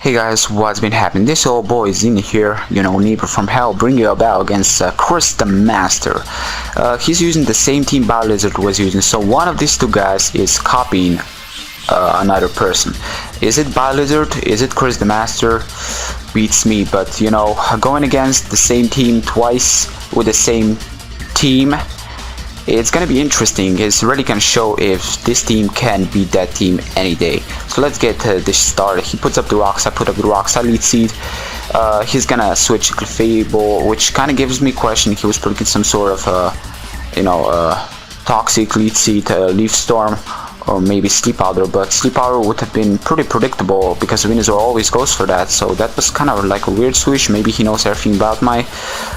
Hey guys, what's been happening? This old boy is in here, neighbor from hell, bringing you about against ChrisTheMaster. He's using the same team BioLizard was using, so one of these two guys is copying another person. Is it BioLizard? Is it ChrisTheMaster? Beats me, but going against the same team twice with the same team, it's gonna be interesting. It's really gonna show if this team can beat that team any day. So let's get this started. He puts up the rocks, I put up the rocks, I lead seed. He's gonna switch to Clefable, which kind of gives me question. He was predicting some sort of toxic lead seed, leaf storm, or maybe sleep powder, but sleep powder would have been pretty predictable because Venusaur always goes for that. So that was kind of like a weird switch. Maybe he knows everything about my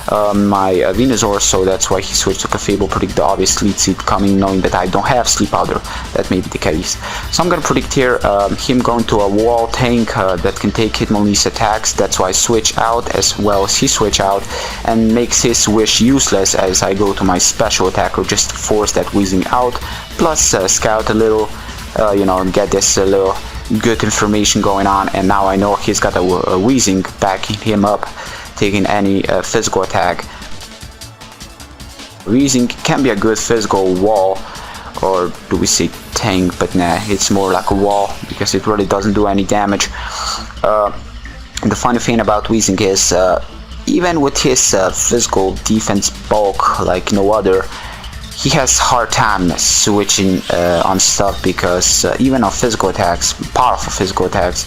Venusaur, so that's why he switched to Clefable. Predict the obvious lead seed coming, knowing that I don't have sleep powder. That may be the case. So I'm gonna predict here him going to a wall tank that can take Hitmonlee's attacks. That's why I switch out as well as he switch out, and makes his wish useless as I go to my special attacker just to force that Weezing out. Plus scout a little, get this little good information going on, and now I know he's got a Weezing backing him up, taking any physical attack. Weezing can be a good physical wall, or do we say tank, but nah, it's more like a wall because it really doesn't do any damage. The funny thing about Weezing is even with his physical defense bulk like no other, he has hard time switching on stuff because even on physical attacks, powerful physical attacks,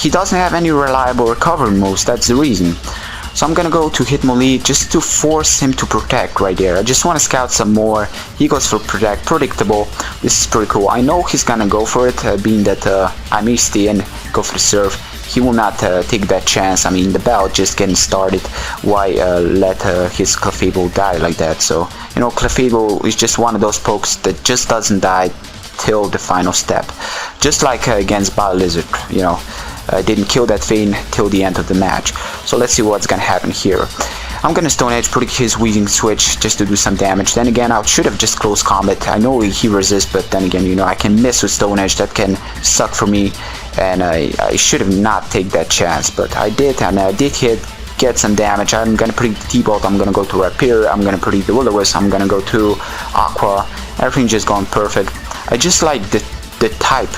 he doesn't have any reliable recovery moves. That's the reason. So I'm gonna go to Hitmonlee just to force him to protect right there. I just want to scout some more. He goes for protect, predictable. This is pretty cool. I know he's gonna go for it, being that I may stay and go for the serve. He will not take that chance. I mean, the battle just getting started. Why let his Clefable die like that? So, Clefable is just one of those pokes that just doesn't die till the final step. Just like against BioLizard, didn't kill that thing till the end of the match. So let's see what's gonna happen here. I'm gonna Stone Edge, predict his Weezing switch just to do some damage. Then again, I should have just close combat. I know he resists, but then again, I can miss with Stone Edge. That can suck for me, and I should have not take that chance, but I did, and I did get some damage. I'm gonna predict the T-Bolt, I'm gonna go to Rapier, I'm gonna predict the Will-O-Wisp, I'm gonna go to Aqua. Everything just gone perfect. I just like the type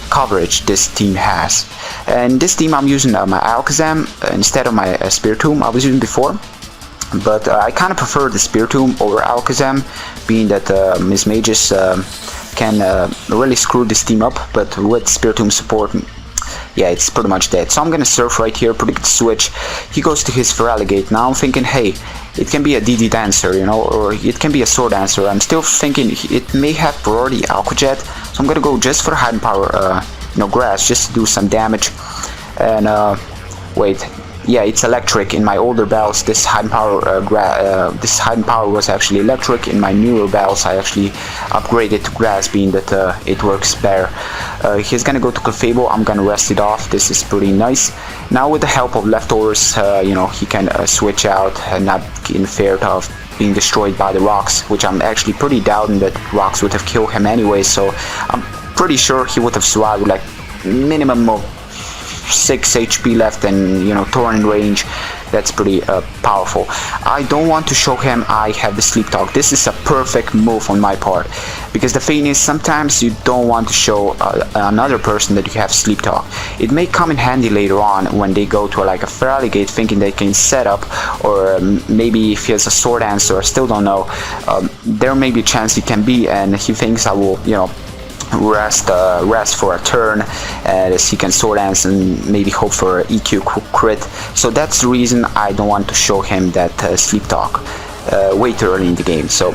coverage this team has. And this team I'm using my Alakazam instead of my Spiritomb I was using before. But I kind of prefer the Spiritomb over Alakazam, being that Miss Mages can really screw this team up, but with Spiritomb support, yeah, it's pretty much dead. So I'm gonna surf right here, predict the switch. He goes to his Feraligatr. Now I'm thinking, hey, it can be a DD Dancer, or it can be a Sword Dancer. I'm still thinking it may have priority Aqua Jet, so I'm gonna go just for the Hidden Power, Grass, just to do some damage. And wait. Yeah, it's electric. In my older battles, this hidden power was actually electric. In my newer battles, I actually upgraded to grass, being that it works better. He's gonna go to Clefable. I'm gonna rest it off. This is pretty nice. Now with the help of leftovers, he can switch out and not in fear of being destroyed by the rocks, which I'm actually pretty doubting that rocks would have killed him anyway. So I'm pretty sure he would have survived with like minimum of 6 HP left, and Torrent range. That's pretty powerful. I don't want to show him I have the Sleep Talk. This is a perfect move on my part, because the thing is, sometimes you don't want to show another person that you have Sleep Talk. It may come in handy later on when they go to like a Feraligatr thinking they can set up, or maybe if he has a Sword Dancer, I still don't know. There may be a chance he can be, and he thinks I will rest for a turn, as he can Sword Dance and maybe hope for EQ crit. So that's the reason I don't want to show him that Sleep Talk way too early in the game. So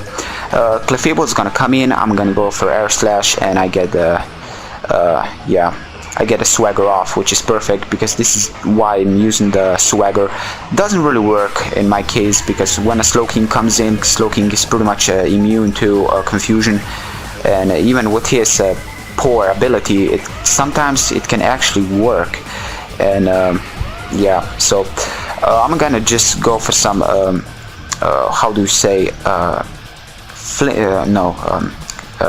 Clefable is gonna come in. I'm gonna go for Air Slash, and I get I get a Swagger off, which is perfect because this is why I'm using the Swagger. Doesn't really work in my case, because when a Slowking comes in, Slowking is pretty much immune to confusion. And even with his poor ability, sometimes it can actually work. And yeah, so I'm gonna just go for some how do you say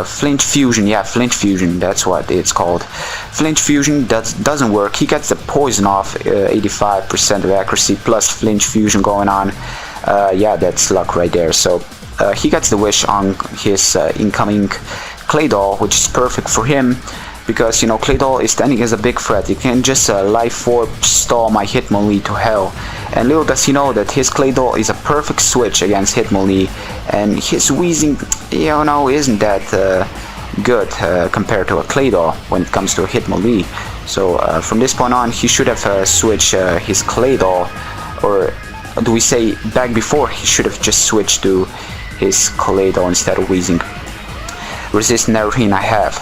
Flinch Fusion, yeah, Flinch Fusion, that's what it's called. Flinch Fusion doesn't work. He gets the poison off, 85% of accuracy plus Flinch Fusion going on. Yeah, that's luck right there. So he gets the wish on his incoming Clay Doll, which is perfect for him, because you know Clay Doll is standing as a big threat. He can just Life Orb stall my Hitmonlee to hell, and little does he know that his Clay Doll is a perfect switch against Hitmonlee, and his Weezing, you know, isn't that good compared to a Clay Doll when it comes to a Hitmonlee. So from this point on, he should have switched his Clay Doll, or do we say back before, he should have just switched to his Clay Doll instead of Weezing. Resisting everything I have.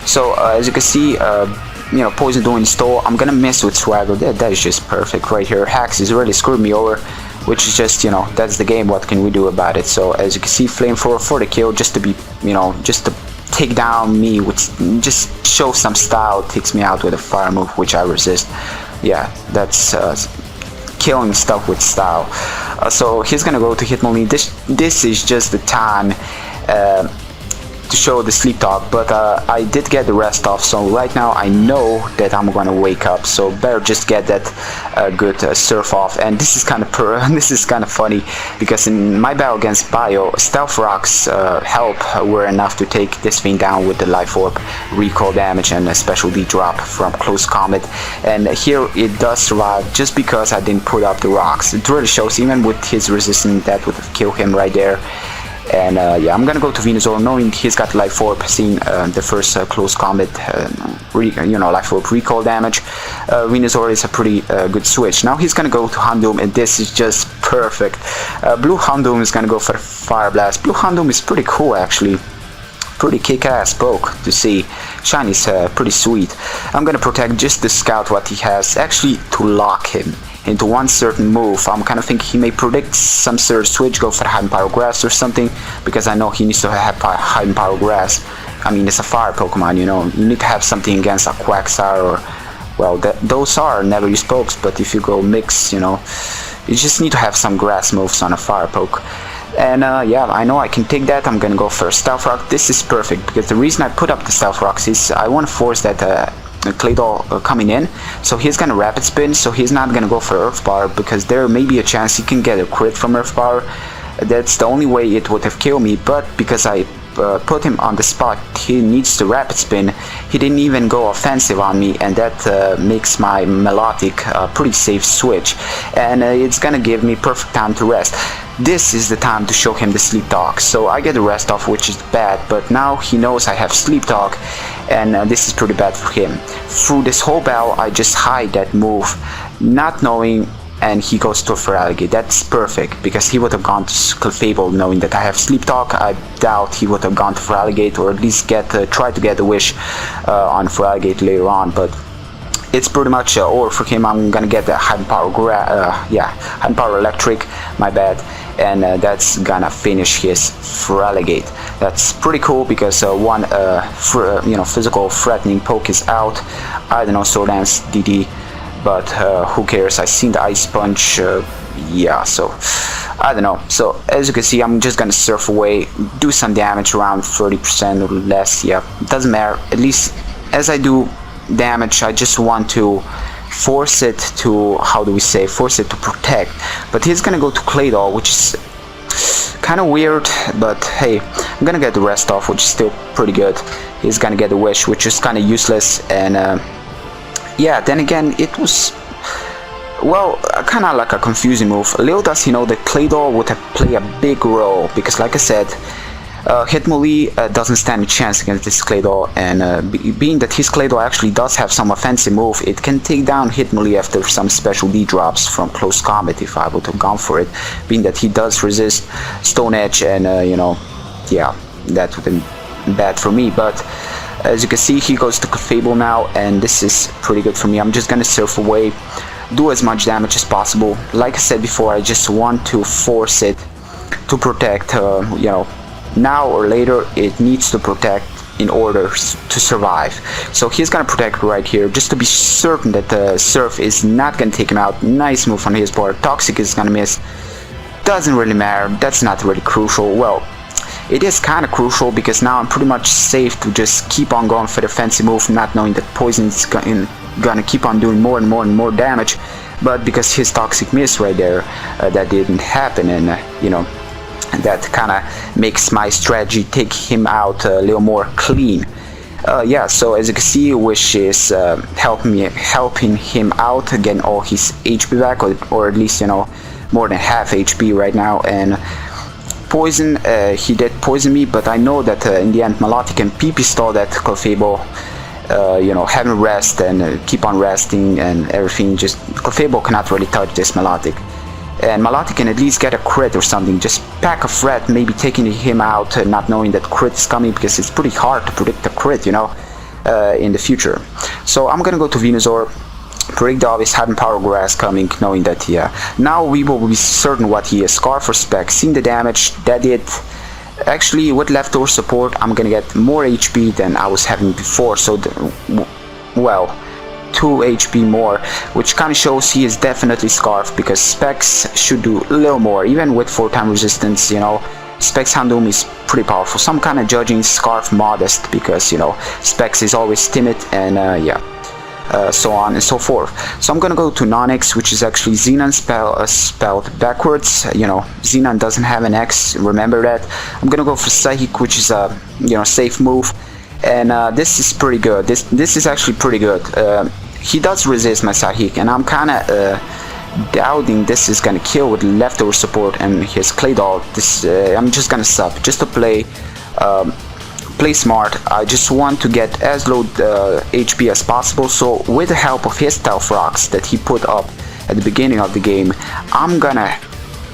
So as you can see, you know, Poison doing stall. I'm gonna miss with Swagger. That is just perfect right here. Hax is really screwed me over, which is just, you know, that's the game. What can we do about it? So as you can see, Flamethrower for the kill, just to be, you know, just to take down me with, just show some style. Takes me out with a fire move, which I resist. Yeah, that's killing stuff with style. So he's gonna go to Hitmonlee. This is just the time to show the sleep talk, but I did get the rest off, so right now I know that I'm gonna wake up, so better just get that good surf off. And this is kind of this is kind of funny, because in my battle against Bio, Stealth Rock's help were enough to take this thing down with the Life Orb, recall damage, and a special D drop from close combat. And here it does survive just because I didn't put up the rocks. It really shows, even with his resistance, that would have killed him right there. And yeah, I'm gonna go to Venusaur, knowing he's got Life Orb, seeing the first close combat, you know, Life Orb recall damage. Venusaur is a pretty good switch. Now he's gonna go to Houndoom, and this is just perfect. Blue Houndoom is gonna go for Fire Blast. Blue Houndoom is pretty cool, actually. Pretty kick-ass poke to see. Shiny's pretty sweet. I'm gonna protect just to scout what he has, actually to lock him into one certain move. I'm kind of thinking he may predict some sort of switch, go for Hidden Power Grass or something, because I know he needs to have Hidden Power Grass. I mean, it's a fire Pokemon, you know, you need to have something against a Quagsire, or, well, those are never used pokes, but if you go mix, you know, you just need to have some grass moves on a fire poke. And yeah, I know I can take that. I'm gonna go for Stealth Rock. This is perfect, because the reason I put up the Stealth Rocks is I want to force that Clay Doll coming in, so he's gonna Rapid Spin, so he's not gonna go for Earth Power, because there may be a chance he can get a crit from Earth Power. That's the only way it would have killed me, but because I put him on the spot, he needs to Rapid Spin, he didn't even go offensive on me, and that makes my Melodic a pretty safe switch, and it's gonna give me perfect time to rest. This is the time to show him the Sleep Talk, so I get the rest off, which is bad, but now he knows I have Sleep Talk, and this is pretty bad for him. Through this whole battle, I just hide that move, not knowing, and he goes to Feraligatr. That's perfect, because he would have gone to Clefable knowing that I have Sleep Talk. I doubt he would have gone to Feraligatr, or at least try to get a wish on Feraligatr later on, but it's pretty much over for him. I'm gonna get the Hidden Power Hidden Power Electric, my bad, and that's gonna finish his Feraligatr. That's pretty cool, because one you know, physical threatening poke is out. I don't know, Sword Dance, DD, but who cares? I seen the Ice Punch. Yeah, so I don't know. So as you can see, I'm just gonna surf away, do some damage around 30% or less. Yeah, doesn't matter. At least as I do damage, I just want to force it to, how do we say, force it to protect. But he's gonna go to Clay Doll, which is kind of weird, but hey, I'm gonna get the rest off, which is still pretty good. He's gonna get the wish, which is kind of useless, and yeah, then again, it was, well, kind of like a confusing move. Little does he know that Clay Doll would have played a big role, because like I said, Hitmonlee doesn't stand a chance against this Clay Doll, and being that his Clay Doll actually does have some offensive move, it can take down Hitmonlee after some special D drops from close combat if I would have gone for it, being that he does resist Stone Edge, and you know, yeah, that would have been bad for me. But as you can see, he goes to Clefable now, and this is pretty good for me. I'm just gonna surf away, do as much damage as possible. Like I said before, I just want to force it to protect, you know, now or later it needs to protect in order to survive. So he's gonna protect right here, just to be certain that the Surf is not gonna take him out. Nice move on his part. Toxic is gonna miss. Doesn't really matter, that's not really crucial. Well, it is kind of crucial, because now I'm pretty much safe to just keep on going for the fancy move, not knowing that Poison is gonna keep on doing more and more and more damage. But because his Toxic Mist right there, that didn't happen, and you know, that kind of makes my strategy take him out a little more clean. Yeah, so as you can see, Wish is helping him out, getting all his HP back, or at least, you know, more than half HP right now. And Poison, he did poison me, but I know that in the end Melodic and PP stall that Clefable, you know, having rest and keep on resting and everything. Just Clefable cannot really touch this Melodic, and Melodic can at least get a crit or something. Just pack a threat, maybe taking him out, not knowing that crit is coming, because it's pretty hard to predict a crit, you know, in the future. So I'm gonna go to Venusaur, predict the obvious Hidden Power Grass coming, knowing that, yeah, now we will be certain what he is. Scarf or Spec, seeing the damage, that did. Actually, with leftover support, I'm gonna get more HP than I was having before, so well, 2 HP more, which kind of shows he is definitely Scarf, because Specs should do a little more, even with 4-time resistance, you know. Specs Houndoom is pretty powerful, so I'm kind of judging Scarf modest, because, you know, Specs is always timid, and yeah. So on and so forth. So I'm gonna go to non-X, which is actually Xenon spelled backwards. You know, Xenon doesn't have an X, remember that. I'm gonna go for Psychic, which is a, you know, safe move, and this is pretty good. This is actually pretty good. He does resist my Psychic, and I'm kind of doubting this is gonna kill with leftover support and his Claydol. This I'm just gonna sub just to play smart. I just want to get as low HP as possible, so with the help of his Stealth Rocks that he put up at the beginning of the game, I'm gonna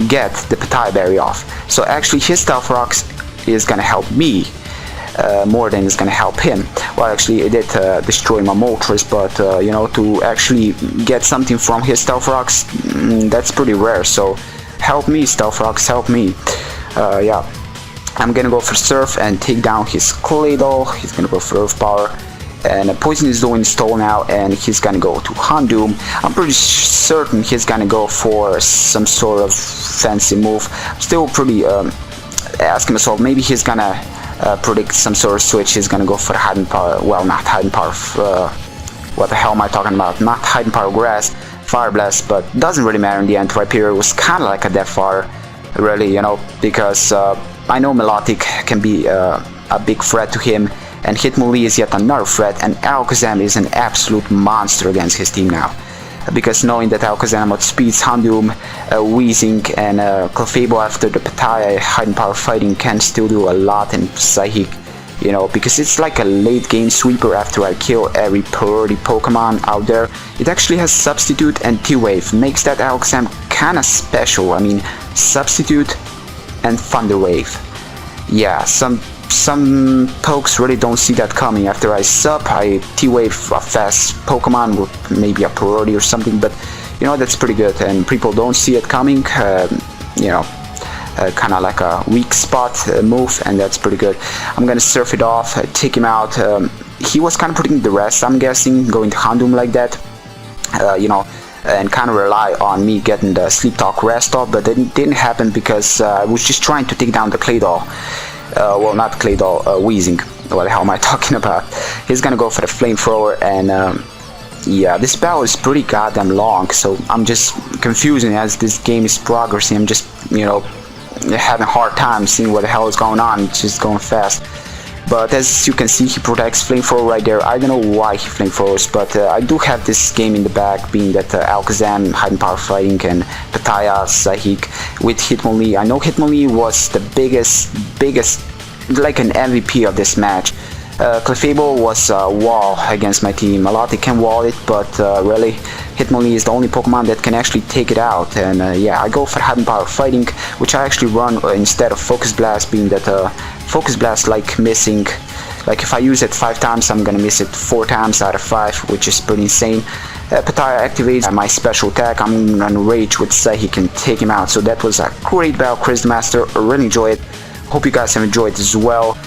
get the Petai Berry off. So actually his Stealth Rocks is gonna help me more than it's gonna help him. Well, actually it did destroy my Moltres, but you know, to actually get something from his Stealth Rocks, that's pretty rare. So help me, Stealth Rocks, help me. Yeah. I'm gonna go for Surf and take down his Claydol. He's gonna go for Earth Power, and Poison is doing Stole now, and he's gonna go to Houndoom. I'm pretty certain he's gonna go for some sort of fancy move. I'm still pretty asking myself, maybe he's gonna predict some sort of switch. He's gonna go for Hidden Power, well, not Hidden Power, what the hell am I talking about? Not Hidden Power Grass, Fire Blast, but doesn't really matter in the end. Rhyperior was kinda like a Death Fire, really, you know, because I know Melodic can be a big threat to him, and Hitmonlee is yet another threat, and Alakazam is an absolute monster against his team now. Because knowing that Alakazam outspeeds Houndoom, Weezing, and Clefable after the Petai Hidden Power fighting can still do a lot in Psychic, you know, because it's like a late game sweeper after I kill every priority Pokemon out there. It actually has Substitute and T-Wave, makes that Alakazam kinda special. I mean, Substitute and Thunder Wave. Yeah, some pokes really don't see that coming. After I sub, I T-Wave a fast Pokemon with maybe a priority or something, but you know, that's pretty good, and people don't see it coming. You know, kind of like a weak spot move, and that's pretty good. I'm gonna Surf it off, take him out. He was kind of putting the rest, I'm guessing, going to Houndoom like that. You know, and kind of rely on me getting the Sleep Talk rest off, but it didn't happen because I was just trying to take down the Claydol. Well, not Claydol, Weezing. What the hell am I talking about? He's gonna go for the Flamethrower, and yeah, this battle is pretty goddamn long, so I'm just confusing as this game is progressing. I'm just, you know, having a hard time seeing what the hell is going on. It's just going fast. But as you can see, he protects Flamethrower right there. I don't know why he Flamethrowers, but I do have this game in the back, being that Alakazam, Hidden Power Fighting, and Petaya, Psychic with Hitmonlee. I know Hitmonlee was the biggest, like an MVP of this match. Clefable was a wall against my team. Melodic can wall it, but really, Hitmonlee is the only Pokemon that can actually take it out. And yeah, I go for Hidden Power Fighting, which I actually run instead of Focus Blast, being that Focus Blast, like missing, like if I use it 5 times, I'm gonna miss it 4 times out of 5, which is pretty insane. Petaya activates my special attack. I'm gonna Rage with Psychic and take him out. So that was a great battle, ChrisTheMaster. I really enjoyed it. Hope you guys have enjoyed as well.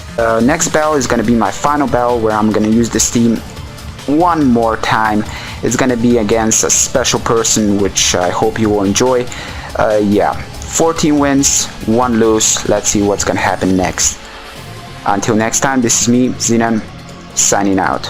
Next battle is gonna be my final battle, where I'm gonna use this team one more time. It's gonna be against a special person, which I hope you will enjoy. Yeah, 14 wins, 1 lose. Let's see what's gonna happen next. Until next time, this is me, Zinan, signing out.